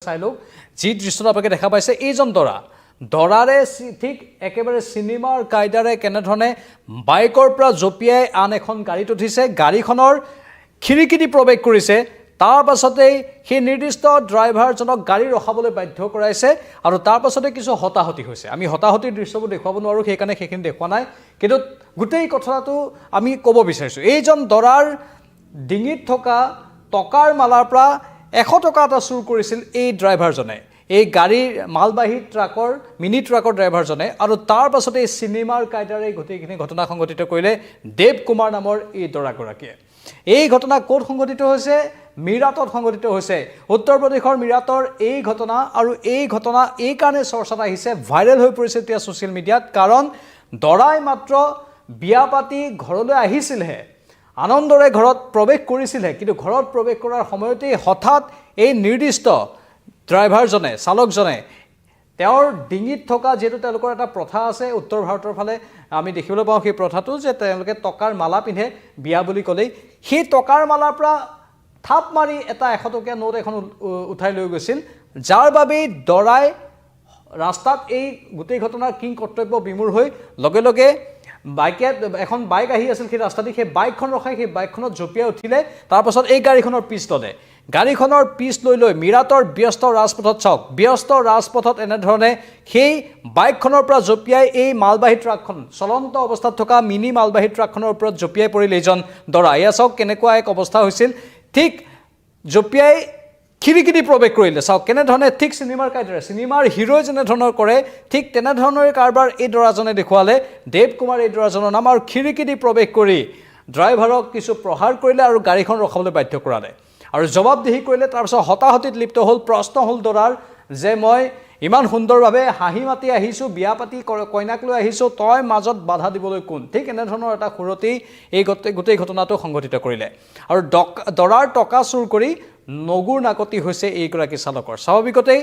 চাই লওক যি দৃশ্যটো আপোনালোকে দেখা পাইছে এইজন দৰাৰে ঠিক একেবাৰে চিনেমাৰ কায়দাৰে কেনেধৰণে বাইকৰ পৰা জঁপিয়াই আন এখন গাড়ীত উঠিছে গাড়ীখনৰ খিৰিকী দি প্ৰৱেশ কৰিছে তাৰ পাছতেই সেই নিৰ্দিষ্ট ড্ৰাইভাৰজনক গাড়ী ৰখাবলৈ বাধ্য কৰাইছে আৰু তাৰ পাছতে কিছু হতাহতি হৈছে আমি হতাহতিৰ দৃশ্যবোৰ দেখুৱাব নোৱাৰোঁ সেইকাৰণে সেইখিনি দেখুওৱা নাই কিন্তু গোটেই কথাটো আমি ক'ব বিচাৰিছোঁ এইজন দৰাৰ ডিঙিত থকা টকাৰ মালাৰ পৰা 100 টকা এটা চুৰ কৰিছিল এই ড্ৰাইভাৰজনে এই গাড়ীৰ মালবাহী ট্ৰাকৰ মিনি ট্ৰাকৰ ড্ৰাইভাৰজনে আৰু তাৰ পাছতে এই চিনেমাৰ কায়দাৰে গোটেইখিনি ঘটনা সংঘটিত কৰিলে দেৱ কুমাৰ নামৰ এই দৰাগৰাকীয়ে এই ঘটনা ক'ত সংঘটিত হৈছে মিৰাটত সংঘটিত হৈছে উত্তৰ প্ৰদেশৰ মিৰাটৰ এই ঘটনা আৰু এই ঘটনা এই কাৰণে চৰ্চাত আহিছে ভাইৰেল হৈ পৰিছে এতিয়া ছ'চিয়েল মিডিয়াত কাৰণ দৰাই মাত্ৰ বিয়া পাতি ঘৰলৈ আহিছিলহে আনন্দৰে ঘৰত প্ৰৱেশ কৰিছিলহে কিন্তু ঘৰত প্ৰৱেশ কৰাৰ সময়তেই হঠাৎ এই নিৰ্দিষ্ট ড্ৰাইভাৰজনে চালকজনে তেওঁৰ ডিঙিত থকা যেহেতু তেওঁলোকৰ এটা প্ৰথা আছে উত্তৰ ভাৰতৰ ফালে আমি দেখিবলৈ পাওঁ সেই প্ৰথাটো যে তেওঁলোকে টকাৰ মালা পিন্ধে বিয়া বুলি ক'লেই সেই টকাৰ মালাৰ পৰা থাপ মাৰি এটা 100 টকীয়া নোট এখন উঠাই লৈ গৈছিল যাৰ বাবেই দৰাই ৰাস্তাত এই গোটেই ঘটনাৰ কিং কৰ্তব্য বিমূৰ হৈ লগে লগে এখন বাইক আহি আছিল সেই ৰাস্তাটি সেই বাইকখন ৰখাই সেই বাইকখনত জঁপিয়াই উঠিলে তাৰ পাছত এই গাড়ীখনৰ পিছ ল'লে গাড়ীখনৰ পিছ লৈ মিৰাটৰ ব্যস্ত ৰাজপথত চাওক ব্যস্ত ৰাজপথত এনেধৰণে সেই বাইকখনৰ পৰা জঁপিয়াই এই মালবাহী ট্ৰাকখন চলন্ত অৱস্থাত থকা মিনি মালবাহী ট্ৰাকখনৰ ওপৰত জঁপিয়াই পৰিল এইজন দৰা এয়া চাওক কেনেকুৱা এক অৱস্থা হৈছিল ঠিক জঁপিয়াই খিৰিকী দি প্ৰৱেশ কৰিলে চাওক কেনেধৰণে ঠিক চিনেমাৰ কায়দাৰে চিনেমাৰ হিৰোই যেনেধৰণৰ কৰে ঠিক তেনেধৰণৰে কাৰবাৰ এই দৰাজনে দেখুৱালে দেৱ কুমাৰ এই দৰাজনৰ নাম আৰু খিৰিকী দি প্ৰৱেশ কৰি ড্ৰাইভাৰক কিছু প্ৰহাৰ কৰিলে আৰু গাড়ীখন ৰখাবলৈ বাধ্য কৰালে আৰু জবাবদিহি কৰিলে তাৰপিছত হতাহতিত লিপ্ত হ'ল প্ৰশ্ন হ'ল দৰাৰ যে মই ইমান সুন্দৰভাৱে হাঁহি মাতি আহিছোঁ বিয়া পাতি কইনাক লৈ আহিছোঁ তই মাজত বাধা দিবলৈ কোন ঠিক এনেধৰণৰ এটা সুৰতেই এই গোটেই ঘটনাটো সংঘটিত কৰিলে আৰু দৰাৰ টকা চুৰ কৰি নগুৰ নাকতি হৈছে এইগৰাকী চালকৰ স্বাভাৱিকতেই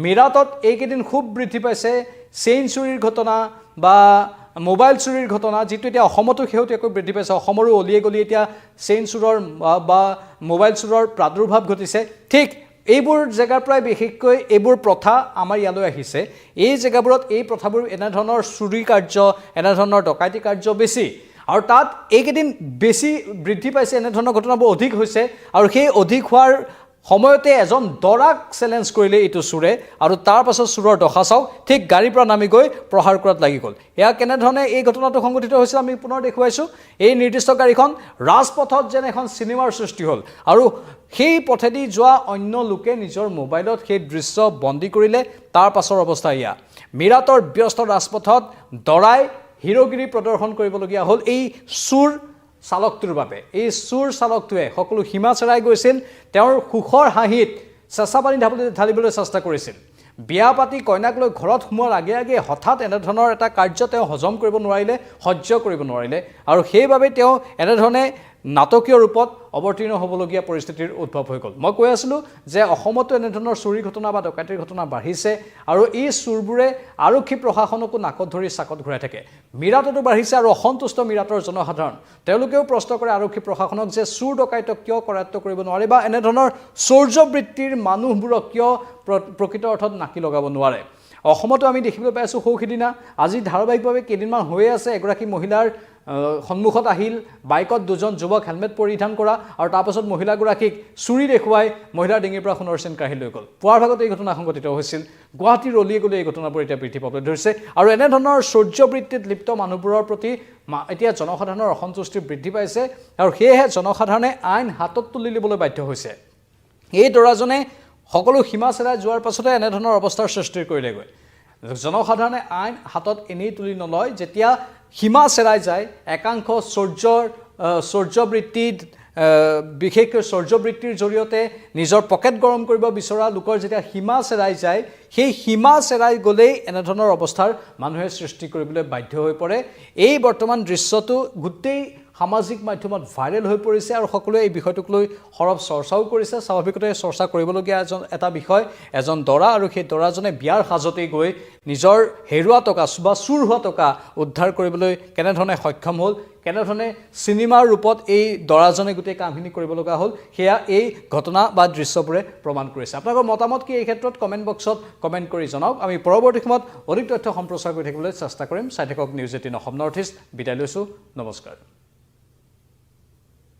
মিৰাটত এইকেইদিন খুব বৃদ্ধি পাইছে চেইন চুৰিৰ ঘটনা বা মোবাইল চুৰিৰ ঘটনা যিটো এতিয়া অসমতো শেহতীয়াকৈ বৃদ্ধি পাইছে অসমৰো অলিয়ে গলিয়ে এতিয়া চেইন চুৰৰ বা মোবাইল চুৰৰ প্ৰাদুৰ্ভাৱ ঘটিছে ঠিক এইবোৰ জেগাৰ পৰাই বিশেষকৈ এইবোৰ প্ৰথা আমাৰ ইয়ালৈ আহিছে এই জেগাবোৰত এই প্ৰথাবোৰ এনেধৰণৰ চুৰি কাৰ্য এনেধৰণৰ ডকাইতি কাৰ্য বেছি আৰু তাত এইকেইদিন বেছি বৃদ্ধি পাইছে এনেধৰণৰ ঘটনাবোৰ অধিক হৈছে আৰু সেই অধিক হোৱাৰ সময়তে এজন দৰাক চেলেঞ্জ কৰিলে এইটো চুৰে আৰু তাৰ পাছত চুৰৰ দশা চাওক ঠিক গাড়ীৰ পৰা নামি গৈ প্ৰহাৰ কৰাত লাগি গ'ল এয়া কেনেধৰণে এই ঘটনাটো সংঘটিত হৈছিল আমি পুনৰ দেখুৱাইছোঁ এই নিৰ্দিষ্ট গাড়ীখন ৰাজপথত যেন এখন চিনেমাৰ সৃষ্টি হ'ল আৰু সেই পথেদি যোৱা অন্য লোকে নিজৰ মোবাইলত সেই দৃশ্য বন্দী কৰিলে তাৰ পাছৰ অৱস্থা এয়া মিৰাটৰ ব্যস্ত ৰাজপথত দৰাই হিৰোগিৰি প্ৰদৰ্শন কৰিবলগীয়া হ'ল এই চুৰ চালকটোৰ বাবে এই চুৰ চালকটোৱে সকলো সীমা চেৰাই গৈছিল তেওঁৰ সুখৰ হাঁহিত চেঁচা পানী ঢালিবলৈ চেষ্টা কৰিছিল বিয়া পাতি কইনাক লৈ ঘৰত সোমোৱাৰ আগে আগে হঠাৎ এনেধৰণৰ এটা কাৰ্য তেওঁ হজম কৰিব নোৱাৰিলে সহ্য কৰিব নোৱাৰিলে আৰু সেইবাবে তেওঁ এনেধৰণে নাটকীয় ৰূপত অৱতীৰ্ণ হ'বলগীয়া পৰিস্থিতিৰ উদ্ভৱ হৈ গ'ল মই কৈ আছিলোঁ যে অসমতো এনেধৰণৰ চুৰি ঘটনা বা ডকাইতিৰ ঘটনা বাঢ়িছে আৰু এই চুৰবোৰে আৰক্ষী প্ৰশাসনকো নাকত ধৰি চাকত ঘূৰাই থাকে মিৰাটতো বাঢ়িছে আৰু অসন্তুষ্ট মিৰাটৰ জনসাধাৰণ তেওঁলোকেও প্ৰশ্ন কৰে আৰক্ষী প্ৰশাসনক যে চুৰ ডকাইতক কিয় কৰায়ত্ব কৰিব নোৱাৰে বা এনেধৰণৰ চৌৰ্যবৃত্তিৰ মানুহবোৰক কিয় প্ৰকৃত অৰ্থত নাকি লগাব নোৱাৰে অসমতো আমি দেখিবলৈ পাই আছোঁ সৌখিদিনা আজি ধাৰাবাহিকভাৱে কেইদিনমান হৈয়ে আছে এগৰাকী মহিলাৰ সন্মুখত আহিল বাইকত দুজন যুৱক হেলমেট পৰিধান কৰা আৰু তাৰপাছত মহিলাগৰাকীক চুৰি দেখুৱাই মহিলাৰ ডিঙিৰ পৰা সোণৰ চেন কাঢ়ি লৈ গ'ল পুৱাৰ ভাগত এই ঘটনা সংঘটিত হৈছিল গুৱাহাটীৰ অলিয়ে গলিয়ে এই ঘটনাবোৰ এতিয়া বৃদ্ধি পাবলৈ ধৰিছে আৰু এনেধৰণৰ চৌৰ্যবৃত্তিত লিপ্ত মানুহবোৰৰ প্ৰতি এতিয়া জনসাধাৰণৰ অসন্তুষ্টি বৃদ্ধি পাইছে আৰু সেয়েহে জনসাধাৰণে আইন হাতত তুলি ল'বলৈ বাধ্য হৈছে এই দৰাজনে সকলো সীমা চেৰাই যোৱাৰ পাছতে এনেধৰণৰ অৱস্থাৰ সৃষ্টি কৰিলেগৈ জনসাধাৰণে আইন হাতত এনেই তুলি নলয় যেতিয়া সীমা চেৰাই যায় একাংশ চৌৰ্যবৃত্তিত বিশেষকৈ চৌৰ্যবৃত্তিৰ জৰিয়তে নিজৰ পকেট গৰম কৰিব বিচৰা লোকৰ যেতিয়া সীমা চেৰাই যায় সেই সীমা চেৰাই গ'লেই এনেধৰণৰ অৱস্থাৰ মানুহে সৃষ্টি কৰিবলৈ বাধ্য হৈ পৰে এই বৰ্তমান দৃশ্যটো গোটেই সামাজিক মাধ্যমত ভাইৰেল হৈ পৰিছে আৰু সকলোৱে এই বিষয়টোক লৈ সৰব চৰ্চাও কৰিছে স্বাভাৱিকতে চৰ্চা কৰিবলগীয়া এটা বিষয় এজন দৰা আৰু সেই দৰাজনে বিয়াৰ সাজতে গৈ নিজৰ হেৰুৱা টকা বা চুৰ হোৱা টকা উদ্ধাৰ কৰিবলৈ কেনেধৰণে সক্ষম হ'ল কেনেধৰণে চিনেমাৰ ৰূপত এই দৰাজনে গোটেই কামখিনি কৰিব লগা হ'ল সেয়া এই ঘটনা বা দৃশ্যবোৰে প্ৰমাণ কৰিছে আপোনালোকৰ মতামত কি এই ক্ষেত্ৰত কমেণ্ট বক্সত কমেণ্ট কৰি জনাওক আমি পৰৱৰ্তী সময়ত অধিক তথ্য সম্প্ৰচাৰ কৰি থাকিবলৈ চেষ্টা কৰিম চাই থাকক নিউজ 18 অসম নৰ্থ ইষ্ট বিদায় লৈছোঁ নমস্কাৰ